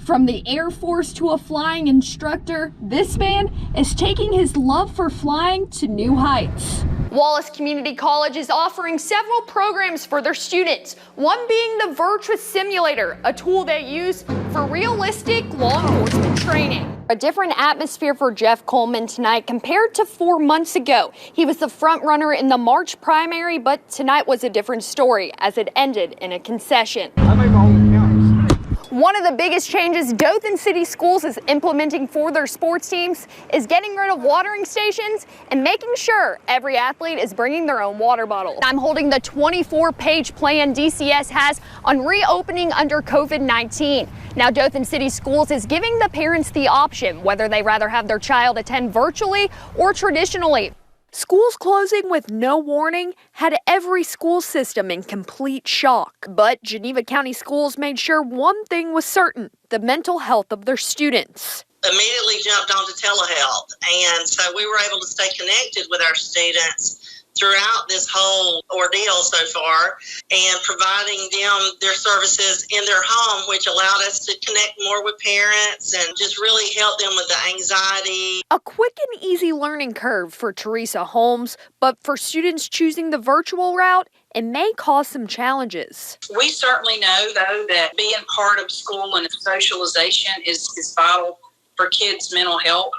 From the Air Force to a flying instructor, this man is taking his love for flying to new heights. Wallace Community College is offering several programs for their students, one being the Virtuous Simulator, a tool they use for realistic law enforcement training. A different atmosphere for Jeff Coleman tonight compared to 4 months ago. He was the front runner in the March primary, but tonight was a different story as it ended in a concession. One of the biggest changes Dothan City Schools is implementing for their sports teams is getting rid of watering stations and making sure every athlete is bringing their own water bottle. I'm holding the 24-page plan DCS has on reopening under COVID-19. Now, Dothan City Schools is giving the parents the option whether they rather have their child attend virtually or traditionally. Schools closing with no warning had every school system in complete shock. But Geneva County Schools made sure one thing was certain: the mental health of their students. Immediately jumped onto telehealth, and so we were able to stay connected with our students throughout this whole ordeal so far, and providing them their services in their home, which allowed us to connect more with parents and just really help them with the anxiety. A quick and easy learning curve for Teresa Holmes, but for students choosing the virtual route, it may cause some challenges. We certainly know, though, that being part of school and socialization is vital for kids' mental health.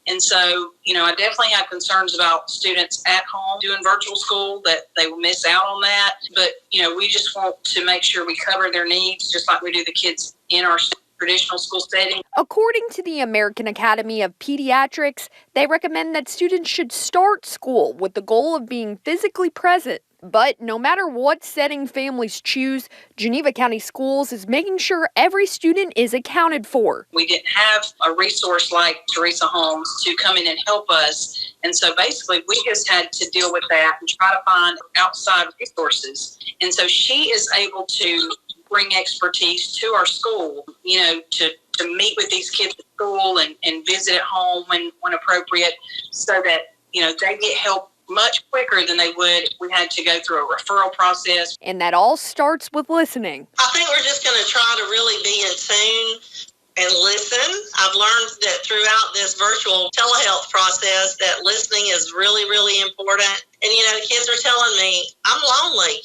And so, I definitely have concerns about students at home doing virtual school, that they will miss out on that. But, we just want to make sure we cover their needs just like we do the kids in our traditional school setting. According to the American Academy of Pediatrics, they recommend that students should start school with the goal of being physically present. But no matter what setting families choose, Geneva County Schools is making sure every student is accounted for. We didn't have a resource like Teresa Holmes to come in and help us. And so basically we just had to deal with that and try to find outside resources. And so she is able to bring expertise to our school, to meet with these kids at school and visit at home when appropriate, so that, they get help much quicker than they would if we had to go through a referral process. And that all starts with listening. I think we're just going to try to really be in tune and listen. I've learned that throughout this virtual telehealth process that listening is really, really important. And, the kids are telling me, I'm lonely.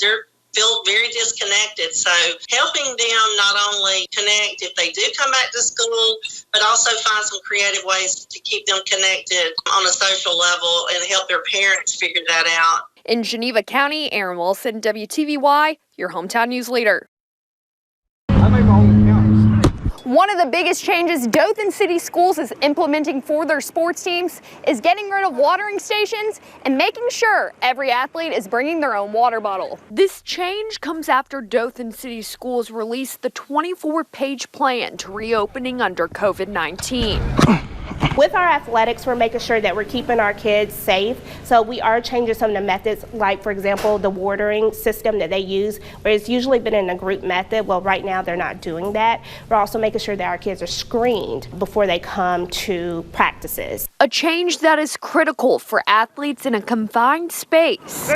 They're feel very disconnected. So helping them not only connect if they do come back to school, but also find some creative ways to keep them connected on a social level and help their parents figure that out. In Geneva County, Aaron Wilson, WTVY, your hometown news leader. One of the biggest changes Dothan City Schools is implementing for their sports teams is getting rid of watering stations and making sure every athlete is bringing their own water bottle. This change comes after Dothan City Schools released the 24-page plan to reopening under COVID-19. With our athletics, we're making sure that we're keeping our kids safe. So we are changing some of the methods, like, for example, the watering system that they use, where it's usually been in a group method. Well, right now they're not doing that. We're also making sure that our kids are screened before they come to practices. A change that is critical for athletes in a confined space.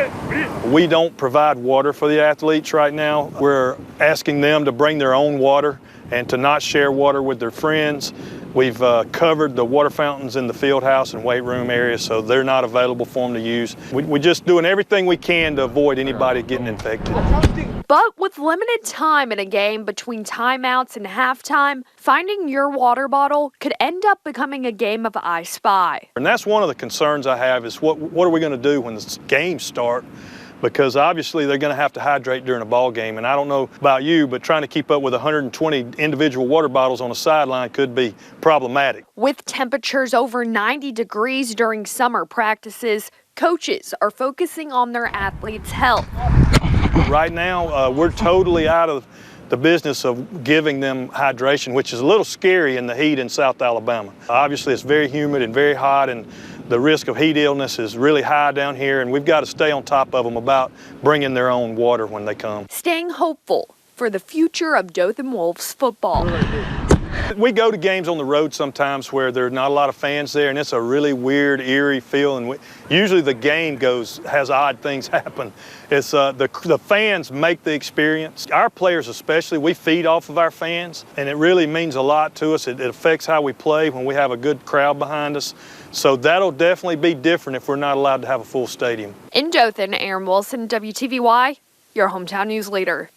We don't provide water for the athletes right now. We're asking them to bring their own water and to not share water with their friends. We've covered the water fountains in the field house and weight room areas, so they're not available for them to use. We're just doing everything we can to avoid anybody getting infected. But with limited time in a game between timeouts and halftime, finding your water bottle could end up becoming a game of I Spy. And that's one of the concerns I have is what are we going to do when the games start? Because obviously they're going to have to hydrate during a ball game. And I don't know about you, but trying to keep up with 120 individual water bottles on a sideline could be problematic. With temperatures over 90 degrees during summer practices, coaches are focusing on their athletes' health. Right now, we're totally out of the business of giving them hydration, which is a little scary in the heat in South Alabama. Obviously, it's very humid and very hot, and the risk of heat illness is really high down here, and we've got to stay on top of them about bringing their own water when they come. Staying hopeful for the future of Dothan Wolves football. We go to games on the road sometimes where there's not a lot of fans there, and it's a really weird, eerie feeling. Usually the game has odd things happen. It's the fans make the experience. Our players especially, we feed off of our fans, and it really means a lot to us. It affects how we play when we have a good crowd behind us. So that'll definitely be different if we're not allowed to have a full stadium. In Dothan, Aaron Wilson, WTVY, your hometown news leader.